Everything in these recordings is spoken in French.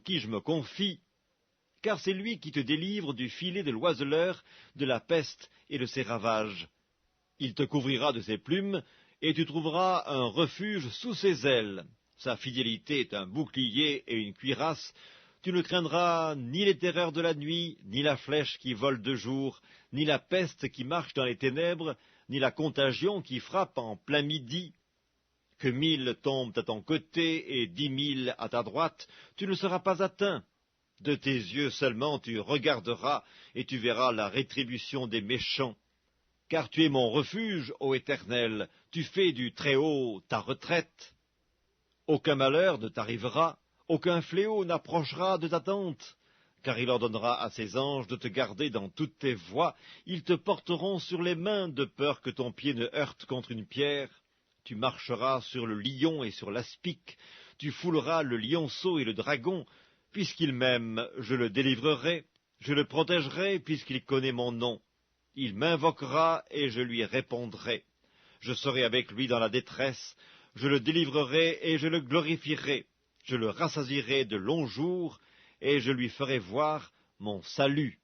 qui je me confie, car c'est lui qui te délivre du filet de l'oiseleur, de la peste et de ses ravages. Il te couvrira de ses plumes, et tu trouveras un refuge sous ses ailes. Sa fidélité est un bouclier et une cuirasse. Tu ne craindras ni les terreurs de la nuit, ni la flèche qui vole de jour, ni la peste qui marche dans les ténèbres, ni la contagion qui frappe en plein midi. Que 1000 tombent à ton côté et 10 000 à ta droite, tu ne seras pas atteint. De tes yeux seulement tu regarderas, et tu verras la rétribution des méchants. Car tu es mon refuge, ô Éternel, tu fais du Très-Haut ta retraite. Aucun malheur ne t'arrivera, aucun fléau n'approchera de ta tente, car il ordonnera à ses anges de te garder dans toutes tes voies, ils te porteront sur les mains de peur que ton pied ne heurte contre une pierre. Tu marcheras sur le lion et sur l'aspic, tu fouleras le lionceau et le dragon, puisqu'il m'aime, je le délivrerai, je le protégerai, puisqu'il connaît mon nom. Il m'invoquera et je lui répondrai. Je serai avec lui dans la détresse, je le délivrerai et je le glorifierai. Je le rassasierai de longs jours et je lui ferai voir mon salut.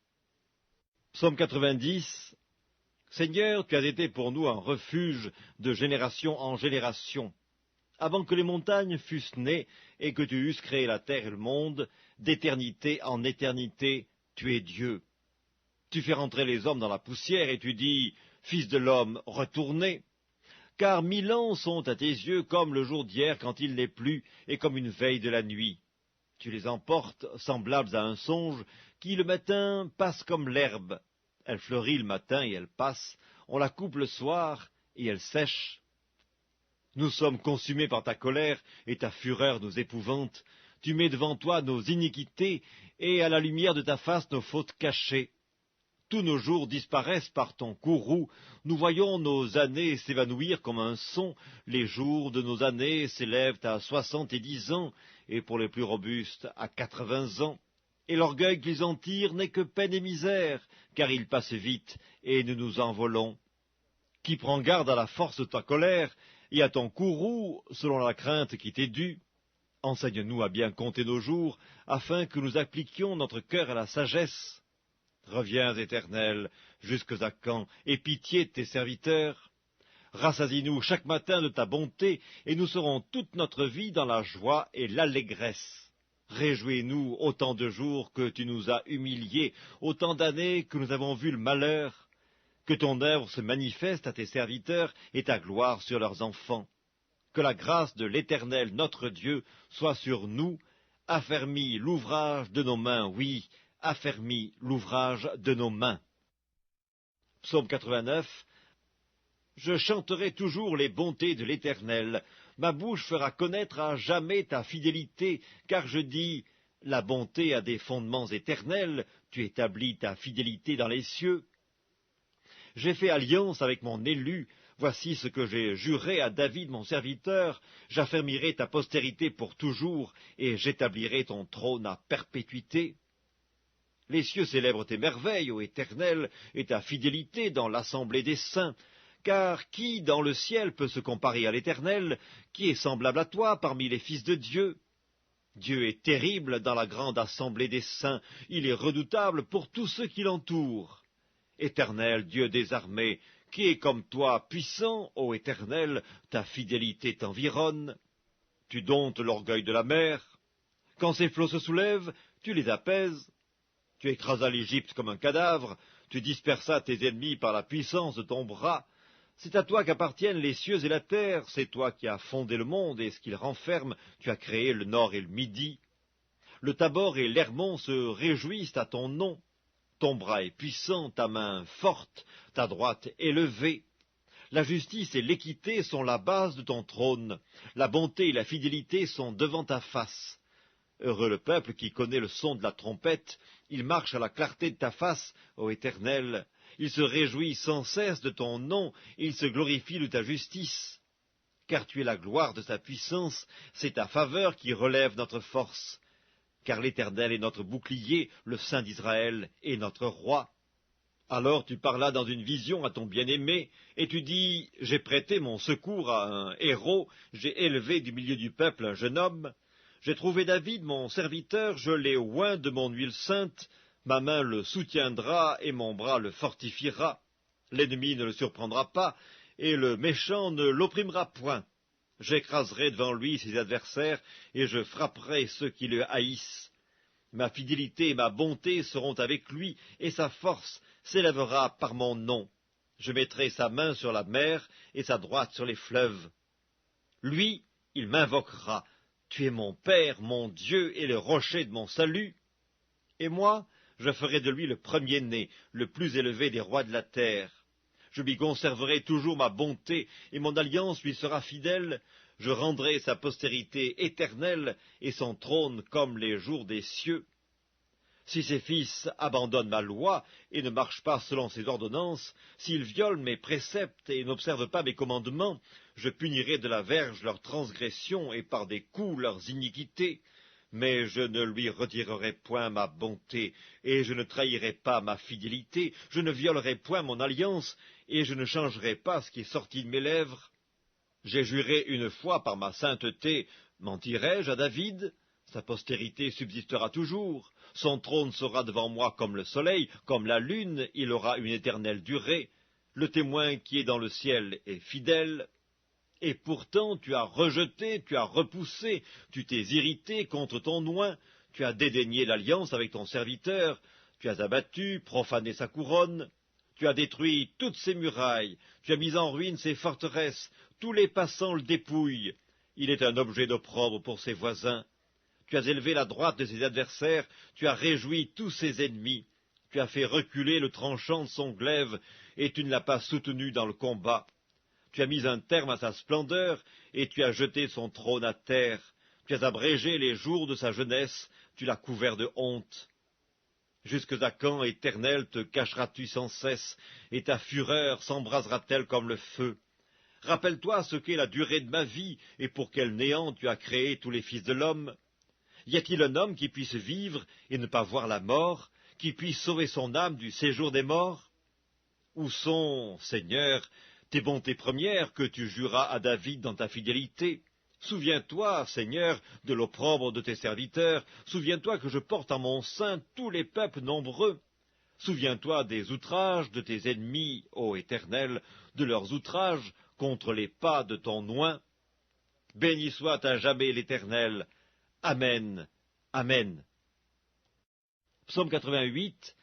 Psaume 90. Seigneur, tu as été pour nous un refuge de génération en génération. Avant que les montagnes fussent nées et que tu eusses créé la terre et le monde, d'éternité en éternité, tu es Dieu. Tu fais rentrer les hommes dans la poussière et tu dis, Fils de l'homme, retournez. Car 1000 ans sont à tes yeux comme le jour d'hier quand il n'est plus, et comme une veille de la nuit. Tu les emportes semblables à un songe, qui le matin passe comme l'herbe. Elle fleurit le matin et elle passe, on la coupe le soir et elle sèche. Nous sommes consumés par ta colère, et ta fureur nous épouvante. Tu mets devant toi nos iniquités, et à la lumière de ta face nos fautes cachées. Tous nos jours disparaissent par ton courroux, nous voyons nos années s'évanouir comme un son, les jours de nos années s'élèvent à 70 ans, et pour les plus robustes à 80 ans. Et l'orgueil qu'ils en tirent n'est que peine et misère, car il passe vite, et nous nous envolons. Qui prend garde à la force de ta colère, et à ton courroux, selon la crainte qui t'est due? Enseigne-nous à bien compter nos jours, afin que nous appliquions notre cœur à la sagesse. Reviens, Éternel, jusque à quand, aie pitié de tes serviteurs. Rassasie-nous chaque matin de ta bonté, et nous serons toute notre vie dans la joie et l'allégresse. Réjouis-nous autant de jours que tu nous as humiliés, autant d'années que nous avons vu le malheur. Que ton œuvre se manifeste à tes serviteurs et ta gloire sur leurs enfants. Que la grâce de l'Éternel, notre Dieu, soit sur nous. Affermis l'ouvrage de nos mains, oui, affermis l'ouvrage de nos mains. Psaume 89. Je chanterai toujours les bontés de l'Éternel. Ma bouche fera connaître à jamais ta fidélité, car je dis, la bonté a des fondements éternels, tu établis ta fidélité dans les cieux. J'ai fait alliance avec mon élu, voici ce que j'ai juré à David mon serviteur, j'affermirai ta postérité pour toujours, et j'établirai ton trône à perpétuité. Les cieux célèbrent tes merveilles, ô Éternel, et ta fidélité dans l'assemblée des saints. Car qui dans le ciel peut se comparer à l'Éternel, qui est semblable à toi parmi les fils de Dieu? Dieu est terrible dans la grande assemblée des saints, il est redoutable pour tous ceux qui l'entourent. Éternel, Dieu des armées, qui est comme toi, puissant, ô Éternel, ta fidélité t'environne. Tu domptes l'orgueil de la mer. Quand ses flots se soulèvent, tu les apaises. Tu écrasas l'Égypte comme un cadavre, tu dispersas tes ennemis par la puissance de ton bras. C'est à toi qu'appartiennent les cieux et la terre, c'est toi qui as fondé le monde et ce qu'il renferme, tu as créé le nord et le midi. Le Tabor et l'Hermon se réjouissent à ton nom. Ton bras est puissant, ta main forte, ta droite élevée. La justice et l'équité sont la base de ton trône. La bonté et la fidélité sont devant ta face. Heureux le peuple qui connaît le son de la trompette. Il marche à la clarté de ta face, ô Éternel. Il se réjouit sans cesse de ton nom, il se glorifie de ta justice. Car tu es la gloire de sa puissance, c'est ta faveur qui relève notre force. Car l'Éternel est notre bouclier, le Saint d'Israël est notre roi. Alors tu parlas dans une vision à ton bien-aimé, et tu dis, j'ai prêté mon secours à un héros, j'ai élevé du milieu du peuple un jeune homme. J'ai trouvé David, mon serviteur, je l'ai oint de mon huile sainte, ma main le soutiendra et mon bras le fortifiera. L'ennemi ne le surprendra pas, et le méchant ne l'opprimera point. J'écraserai devant lui ses adversaires, et je frapperai ceux qui le haïssent. Ma fidélité et ma bonté seront avec lui, et sa force s'élèvera par mon nom. Je mettrai sa main sur la mer, et sa droite sur les fleuves. Lui, il m'invoquera. Tu es mon Père, mon Dieu, et le rocher de mon salut. Et moi, je ferai de lui le premier-né, le plus élevé des rois de la terre. Je lui conserverai toujours ma bonté, et mon alliance lui sera fidèle. Je rendrai sa postérité éternelle, et son trône comme les jours des cieux. Si ses fils abandonnent ma loi, et ne marchent pas selon ses ordonnances, s'ils violent mes préceptes et n'observent pas mes commandements, je punirai de la verge leurs transgressions, et par des coups leurs iniquités. Mais je ne lui retirerai point ma bonté, et je ne trahirai pas ma fidélité, je ne violerai point mon alliance, et je ne changerai pas ce qui est sorti de mes lèvres. J'ai juré une fois par ma sainteté, mentirai-je à David? Sa postérité subsistera toujours, son trône sera devant moi comme le soleil, comme la lune, il aura une éternelle durée. Le témoin qui est dans le ciel est fidèle. Et pourtant tu as rejeté, tu as repoussé, tu t'es irrité contre ton oint, tu as dédaigné l'alliance avec ton serviteur, tu as abattu, profané sa couronne, tu as détruit toutes ses murailles, tu as mis en ruine ses forteresses, tous les passants le dépouillent, il est un objet d'opprobre pour ses voisins. Tu as élevé la droite de ses adversaires, tu as réjoui tous ses ennemis, tu as fait reculer le tranchant de son glaive, et tu ne l'as pas soutenu dans le combat. Tu as mis un terme à sa splendeur, et tu as jeté son trône à terre. Tu as abrégé les jours de sa jeunesse, tu l'as couvert de honte. Jusque à quand, Éternel, te cacheras-tu sans cesse, et ta fureur s'embrasera-t-elle comme le feu? Rappelle-toi ce qu'est la durée de ma vie, et pour quel néant tu as créé tous les fils de l'homme. Y a-t-il un homme qui puisse vivre et ne pas voir la mort, qui puisse sauver son âme du séjour des morts? Où sont, Seigneur, tes bontés premières que tu juras à David dans ta fidélité? Souviens-toi, Seigneur, de l'opprobre de tes serviteurs, souviens-toi que je porte en mon sein tous les peuples nombreux. Souviens-toi des outrages de tes ennemis, ô Éternel, de leurs outrages contre les pas de ton oint. Béni soit à jamais l'Éternel. Amen. Amen. Psaume 88.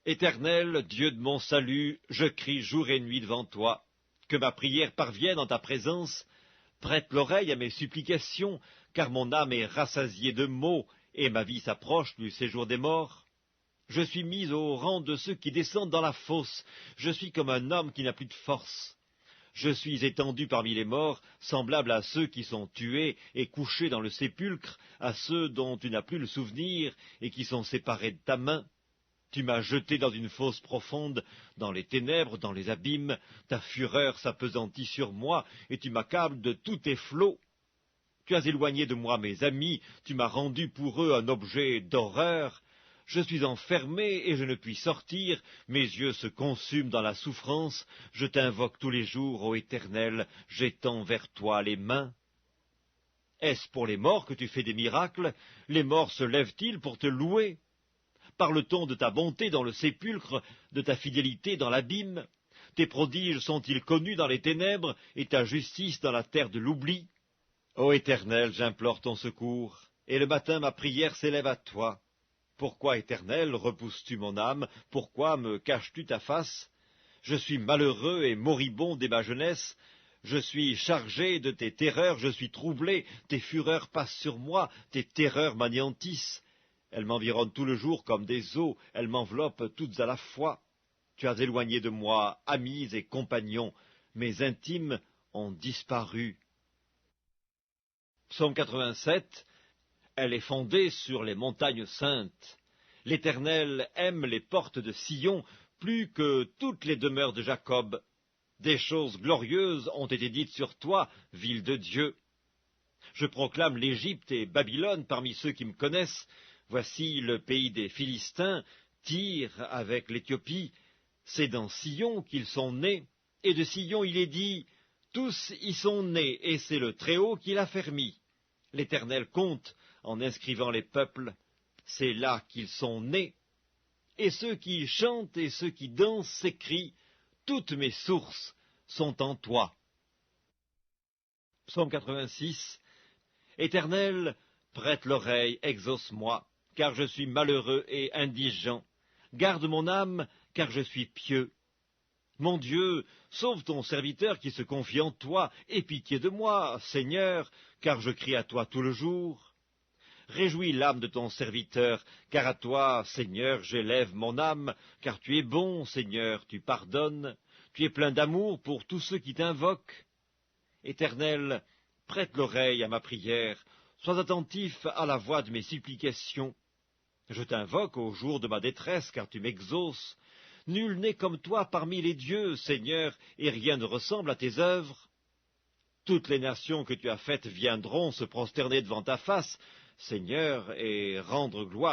Éternel, Dieu de mon salut, je crie jour et nuit devant toi. Que ma prière parvienne en ta présence. Prête l'oreille à mes supplications, car mon âme est rassasiée de maux, et ma vie s'approche du séjour des morts. Je suis mis au rang de ceux qui descendent dans la fosse. Je suis comme un homme qui n'a plus de force. Je suis étendu parmi les morts, semblable à ceux qui sont tués et couchés dans le sépulcre, à ceux dont tu n'as plus le souvenir et qui sont séparés de ta main. Tu m'as jeté dans une fosse profonde, dans les ténèbres, dans les abîmes. Ta fureur s'appesantit sur moi, et tu m'accables de tous tes flots. Tu as éloigné de moi mes amis, tu m'as rendu pour eux un objet d'horreur. Je suis enfermé et je ne puis sortir, mes yeux se consument dans la souffrance. Je t'invoque tous les jours, ô Éternel, j'étends vers toi les mains. Est-ce pour les morts que tu fais des miracles? Les morts se lèvent-ils pour te louer? Parle-t-on de ta bonté dans le sépulcre, de ta fidélité dans l'abîme? Tes prodiges sont-ils connus dans les ténèbres, et ta justice dans la terre de l'oubli? Ô Éternel, j'implore ton secours, et le matin ma prière s'élève à toi. Pourquoi, Éternel, repousses-tu mon âme? Pourquoi me caches-tu ta face? Je suis malheureux et moribond dès ma jeunesse. Je suis chargé de tes terreurs, je suis troublé. Tes fureurs passent sur moi, tes terreurs m'anéantissent. Elles m'environnent tout le jour comme des eaux, elles m'enveloppent toutes à la fois. Tu as éloigné de moi amis et compagnons, mes intimes ont disparu. Psaume 87. Elle est fondée sur les montagnes saintes. L'Éternel aime les portes de Sion plus que toutes les demeures de Jacob. Des choses glorieuses ont été dites sur toi, ville de Dieu. Je proclame l'Égypte et Babylone parmi ceux qui me connaissent. Voici le pays des Philistins, Tyr avec l'Éthiopie. C'est dans Sion qu'ils sont nés, et de Sion il est dit, tous y sont nés, et c'est le Très-Haut qui l'a fermi. L'Éternel compte en inscrivant les peuples, c'est là qu'ils sont nés. Et ceux qui chantent et ceux qui dansent s'écrient, toutes mes sources sont en toi. Psaume 86. Éternel, prête l'oreille, exauce-moi, car je suis malheureux et indigent. Garde mon âme, car je suis pieux. Mon Dieu, sauve ton serviteur qui se confie en toi, aie pitié de moi, Seigneur, car je crie à toi tout le jour. Réjouis l'âme de ton serviteur, car à toi, Seigneur, j'élève mon âme, car tu es bon, Seigneur, tu pardonnes, tu es plein d'amour pour tous ceux qui t'invoquent. Éternel, prête l'oreille à ma prière, sois attentif à la voix de mes supplications. Je t'invoque au jour de ma détresse, car tu m'exauces. Nul n'est comme toi parmi les dieux, Seigneur, et rien ne ressemble à tes œuvres. Toutes les nations que tu as faites viendront se prosterner devant ta face, Seigneur, et rendre gloire